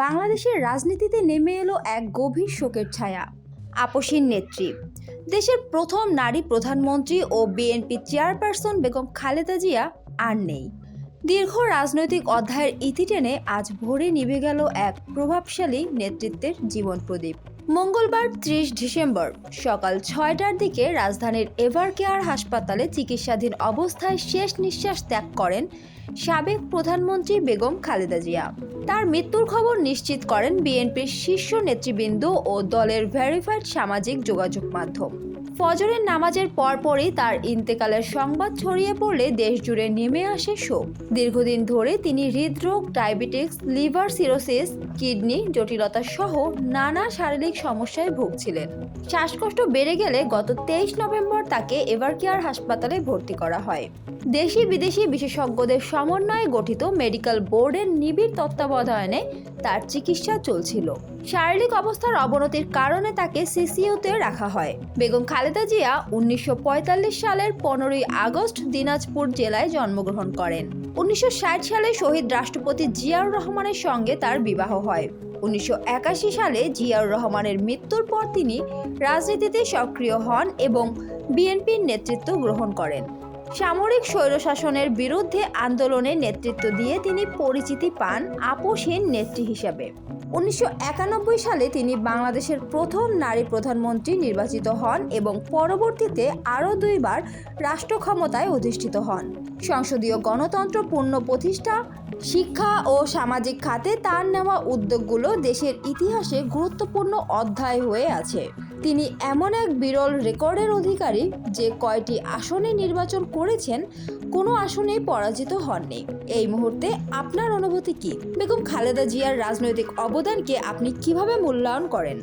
বাংলাদেশের রাজনীতিতে নেমে এলো এক গভীর শোকের ছায়া। আপসীর নেত্রী, দেশের প্রথম নারী প্রধানমন্ত্রী ও বিএনপি চেয়ারপারসন বেগম খালেদা জিয়া আর নেই। দীর্ঘ রাজনৈতিক অধ্যায়ের ইতি টেনে আজ ভোরে নিভে গেল এক প্রভাবশালী নেতৃত্বের জীবন প্রদীপ। মঙ্গলবার ৩০ ডিসেম্বর সকাল ৬টার দিকে রাজধানীর এভারকেয়ার হাসপাতালে চিকিৎসাধীন অবস্থায় শেষ নিঃশ্বাস ত্যাগ করেন সাবেক প্রধানমন্ত্রী বেগম খালেদা জিয়া। তার মৃত্যুর খবর নিশ্চিত করেন বিএনপির শীর্ষ নেতৃবৃন্দ ও দলের ভেরিফাইড সামাজিক যোগাযোগ মাধ্যম। ফজরের নামাজের পরপরই তার ইন্তেকালের সংবাদ ছড়িয়ে পড়লে দেশজুড়ে নেমে আসে শোক। দীর্ঘদিন ধরে তিনি হৃদরোগ, ডায়াবেটিস, লিভার সিরোসিস, কিডনি জটিলতা সহ নানা শারীরিক সমস্যায় ভুগছিলেন। শ্বাসকষ্ট বেড়ে গেলে গত ২৩ নভেম্বর তাকে এভারকেয়ার হাসপাতালে ভর্তি করা হয়। দেশি বিদেশি বিশেষজ্ঞদের সমন্বয়ে গঠিত মেডিকেল বোর্ডের নিবিড় তত্ত্বাবধানে তার চিকিৎসা চলছিল। শারীরিক অবস্থার অবনতির কারণে তাকে সিসিইউতে রাখা হয়। বেগম খালেদা জিয়া ১৯৪৫ সালের ১৫ই আগস্ট দিনাজপুর জেলায় জন্মগ্রহণ করেন। ১৯৬০ সালে শহীদ রাষ্ট্রপতি জিয়াউর রহমানের সঙ্গে তার বিবাহ হয়। ১৯৮১ সালে জিয়াউর রহমানের মৃত্যুর পর তিনি রাজনীতিতে সক্রিয় হন এবং বিএনপির নেতৃত্ব গ্রহণ করেন। সামরিক স্বৈরশাসনের বিরুদ্ধে আন্দোলনে নেতৃত্ব দিয়ে তিনি পরিচিতি পান আপসহীন নেত্রী হিসাবে। ১৯৯১ সালে তিনি বাংলাদেশের প্রথম নারী প্রধানমন্ত্রী নির্বাচিত হন এবং পরবর্তীতে আরও দুইবার রাষ্ট্র ক্ষমতায় অধিষ্ঠিত হন। সংসদীয় গণতন্ত্র পুনঃপ্রতিষ্ঠা, শিক্ষা ও সামাজিক খাতে তার নেওয়া উদ্যোগগুলো দেশের ইতিহাসে গুরুত্বপূর্ণ অধ্যায় হয়ে আছে। তিনি এমন এক বিরল রেকর্ডের অধিকারী যে কয়টি আসনে নির্বাচন করেছেন, কোনো আসনেই পরাজিত হননি। এই মুহূর্তে আপনার অনুভূতি কি? বেগম খালেদা জিয়ার রাজনৈতিক অবদানকে আপনি কিভাবে মূল্যায়ন করেন?